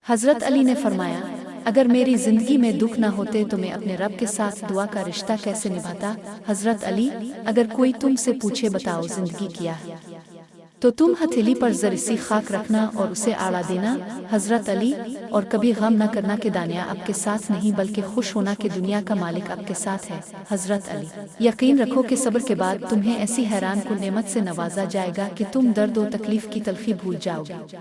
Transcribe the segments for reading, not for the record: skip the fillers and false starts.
حضرت علی نے فرمایا، اگر میری زندگی میں دکھ نہ ہوتے تو میں اپنے رب کے ساتھ دعا کا رشتہ کیسے نبھاتا؟ حضرت علی، اگر کوئی تم سے پوچھے بتاؤ زندگی کیا ہے، تو تم ہتھیلی پر ذرا سی خاک رکھنا اور اسے آڑا دینا۔ حضرت علی، اور کبھی غم نہ کرنا کہ دنیا آپ کے ساتھ نہیں بلکہ خوش ہونا کہ دنیا کا مالک آپ کے ساتھ ہے۔ حضرت علی، یقین رکھو کہ صبر کے بعد تمہیں ایسی حیران کن نعمت سے نوازا جائے گا کہ تم درد و تکلیف کی تلخی بھول جاؤ گے۔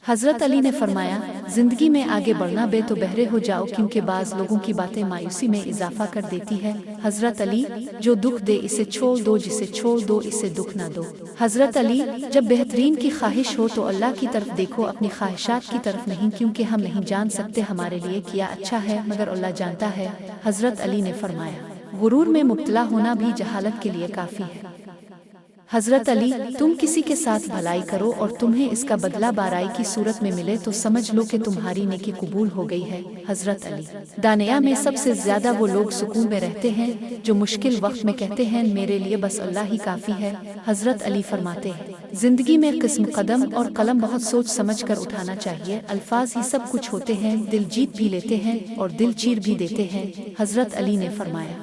حضرت علی نے فرمایا، زندگی میں آگے بڑھنا بے تو بہرے ہو جاؤ، کیونکہ بعض لوگوں کی باتیں مایوسی میں اضافہ کر دیتی ہے۔ حضرت علی، جو دکھ دے اسے چھوڑ دو، جسے چھوڑ دو اسے دکھ نہ دو۔ حضرت علی، جب بہترین کی خواہش ہو تو اللہ کی طرف دیکھو، اپنی خواہشات کی طرف نہیں، کیونکہ ہم نہیں جان سکتے ہمارے لیے کیا اچھا ہے مگر اللہ جانتا ہے۔ حضرت علی نے فرمایا، غرور میں مبتلا ہونا بھی جہالت کے لیے کافی ہے۔ حضرت علی، تم کسی کے ساتھ بھلائی کرو اور تمہیں اس کا بدلہ برائی کی صورت میں ملے تو سمجھ لو کہ تمہاری نیکی قبول ہو گئی ہے۔ حضرت علی، دنیا میں سب سے زیادہ وہ لوگ سکون میں رہتے ہیں جو مشکل وقت میں کہتے ہیں میرے لیے بس اللہ ہی کافی ہے۔ حضرت علی فرماتے ہیں، زندگی میں قسم قدم اور قلم بہت سوچ سمجھ کر اٹھانا چاہیے، الفاظ ہی سب کچھ ہوتے ہیں، دل جیت بھی لیتے ہیں اور دل چیر بھی دیتے ہیں۔ حضرت علی نے فرمایا،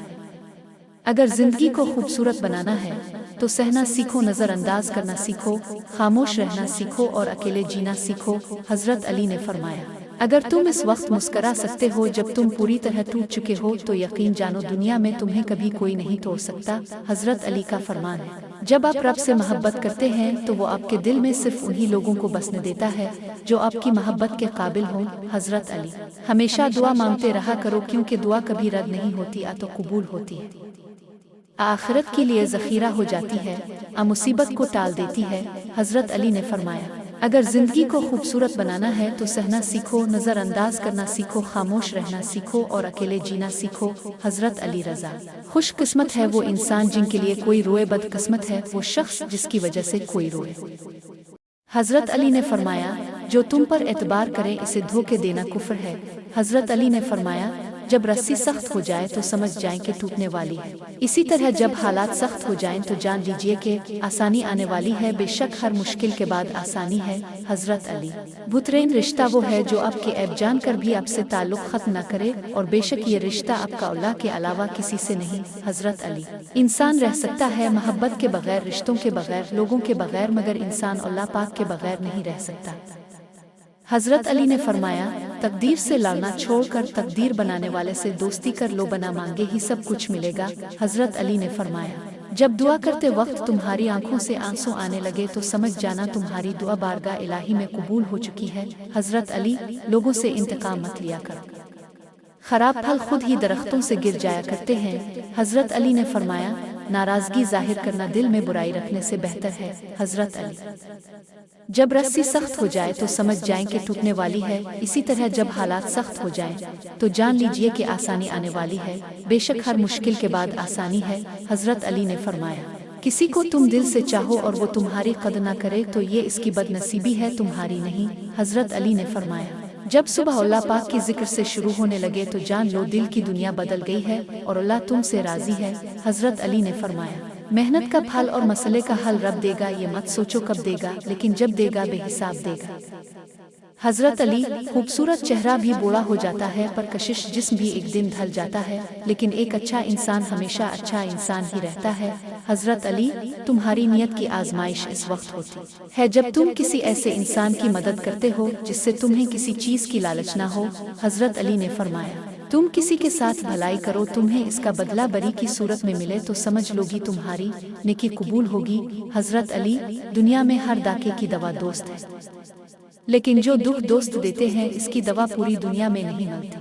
اگر زندگی کو خوبصورت بنانا ہے تو سہنا سیکھو، نظر انداز کرنا سیکھو، خاموش رہنا سیکھو اور اکیلے جینا سیکھو۔ حضرت علی نے فرمایا، اگر تم اس وقت مسکرا سکتے ہو جب تم پوری طرح ٹوٹ چکے ہو تو یقین جانو دنیا میں تمہیں کبھی کوئی نہیں توڑ سکتا۔ حضرت علی کا فرمان ہے، جب آپ رب سے محبت کرتے ہیں تو وہ آپ کے دل میں صرف انہی لوگوں کو بسنے دیتا ہے جو آپ کی محبت کے قابل ہوں۔ حضرت علی، ہمیشہ دعا مانگتے رہا کرو، کیونکہ دعا کبھی رد نہیں ہوتی، تو قبول ہوتی ہے، آخرت کے لیے ذخیرہ ہو جاتی ہے، مصیبت کو ٹال دیتی ہے۔ حضرت علی نے فرمایا، اگر زندگی کو خوبصورت بنانا ہے تو سہنا سیکھو، نظر انداز کرنا سیکھو، خاموش رہنا سیکھو اور اکیلے جینا سیکھو۔ حضرت علی رضا، خوش قسمت ہے وہ انسان جن کے لیے کوئی روئے، بد قسمت ہے وہ شخص جس کی وجہ سے کوئی روئے۔ حضرت علی نے فرمایا، جو تم پر اعتبار کرے اسے دھوکے دینا کفر ہے۔ حضرت علی نے فرمایا، جب رسی سخت ہو جائے تو سمجھ جائیں کہ ٹوٹنے والی ہے، اسی طرح جب حالات سخت ہو جائیں تو جان لیجئے کہ آسانی آنے والی ہے، بے شک ہر مشکل کے بعد آسانی ہے۔ حضرت علی، بہترین رشتہ وہ ہے جو آپ کے عیب جان کر بھی آپ سے تعلق ختم نہ کرے، اور بے شک یہ رشتہ آپ کا اللہ کے علاوہ کسی سے نہیں۔ حضرت علی، انسان رہ سکتا ہے محبت کے بغیر، رشتوں کے بغیر، لوگوں کے بغیر، مگر انسان اللہ پاک کے بغیر نہیں رہ سکتا۔ حضرت علی نے فرمایا، تقدیر سے لڑنا چھوڑ کر تقدیر بنانے والے سے دوستی کر لو، بنا مانگے ہی سب کچھ ملے گا۔ حضرت علی نے فرمایا، جب دعا کرتے وقت تمہاری آنکھوں سے آنسو آنے لگے تو سمجھ جانا تمہاری دعا بارگاہ الہی میں قبول ہو چکی ہے۔ حضرت علی، لوگوں سے انتقام مت لیا کرو، خراب پھل خود ہی درختوں سے گر جایا کرتے ہیں۔ حضرت علی نے فرمایا، ناراضگی ظاہر کرنا دل میں برائی رکھنے سے بہتر ہے۔ حضرت علی، جب رسی سخت ہو جائے تو سمجھ جائیں کہ ٹوٹنے والی ہے، اسی طرح جب حالات سخت ہو جائیں تو جان لیجئے کہ آسانی آنے والی ہے، بے شک ہر مشکل کے بعد آسانی ہے۔ حضرت علی نے فرمایا، کسی کو تم دل سے چاہو اور وہ تمہاری قدر نہ کرے تو یہ اس کی بد نصیبی ہے، تمہاری نہیں۔ حضرت علی نے فرمایا، جب صبح اللہ پاک کی ذکر سے شروع ہونے لگے تو جان لو دل کی دنیا بدل گئی ہے اور اللہ تم سے راضی ہے۔ حضرت علی نے فرمایا، محنت کا پھل اور مسئلے کا حل رب دے گا، یہ مت سوچو کب دے گا، لیکن جب دے گا بے حساب دے گا۔ حضرت علی، خوبصورت چہرہ بھی بوڑھا ہو جاتا ہے، پر کشش جسم بھی ایک دن ڈھل جاتا ہے، لیکن ایک اچھا انسان ہمیشہ اچھا انسان ہی رہتا ہے۔ حضرت علی، تمہاری نیت کی آزمائش اس وقت ہوتی ہے جب تم کسی ایسے انسان کی مدد کرتے ہو جس سے تمہیں کسی چیز کی لالچ نہ ہو۔ حضرت علی نے فرمایا، تم کسی کے ساتھ بھلائی کرو، تمہیں اس کا بدلہ بری کی صورت میں ملے تو سمجھ لوگی تمہاری نیکی قبول ہوگی۔ حضرت علی، دنیا میں ہر داکے کی دوا دوست ہے، لیکن جو دکھ دوست دیتے ہیں اس کی دوا پوری دنیا میں نہیں ملتی۔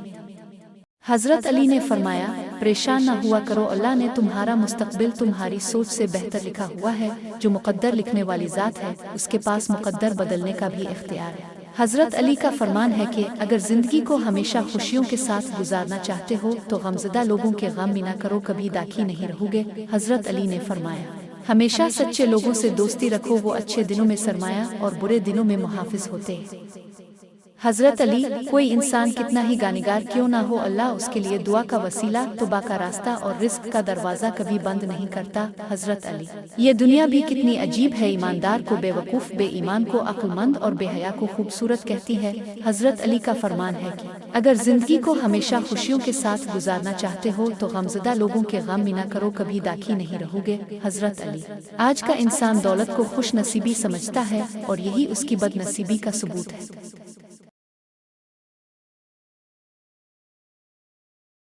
حضرت علی نے فرمایا، پریشان نہ ہوا کرو، اللہ نے تمہارا مستقبل تمہاری سوچ سے بہتر لکھا ہوا ہے، جو مقدر لکھنے والی ذات ہے اس کے پاس مقدر بدلنے کا بھی اختیار ہے۔ حضرت علی کا فرمان ہے کہ اگر زندگی کو ہمیشہ خوشیوں کے ساتھ گزارنا چاہتے ہو تو غمزدہ لوگوں کے غم میں نہ کرو، کبھی داکھی نہیں رہو گے۔ حضرت علی نے فرمایا، ہمیشہ سچے لوگوں سے دوستی رکھو، وہ اچھے دنوں میں سرمایہ اور برے دنوں میں محافظ ہوتے ہیں۔ حضرت علی، کوئی انسان کتنا ہی گانیگار کیوں نہ ہو، اللہ اس کے لیے دعا کا وسیلہ توبہ کا راستہ اور رزق کا دروازہ کبھی بند نہیں کرتا۔ حضرت علی، یہ دنیا بھی کتنی عجیب ہے، ایماندار کو بے وقوف، بے ایمان کو عقل مند اور بے حیا کو خوبصورت کہتی ہے۔ حضرت علی کا فرمان ہے کہ اگر زندگی کو ہمیشہ خوشیوں کے ساتھ گزارنا چاہتے ہو تو غمزدہ لوگوں کے غم میں نہ کرو، کبھی داکھی نہیں رہو گے۔ حضرت علی، آج کا انسان دولت کو خوش نصیبی سمجھتا ہے اور یہی اس کی بد نصیبی کا ثبوت ہے۔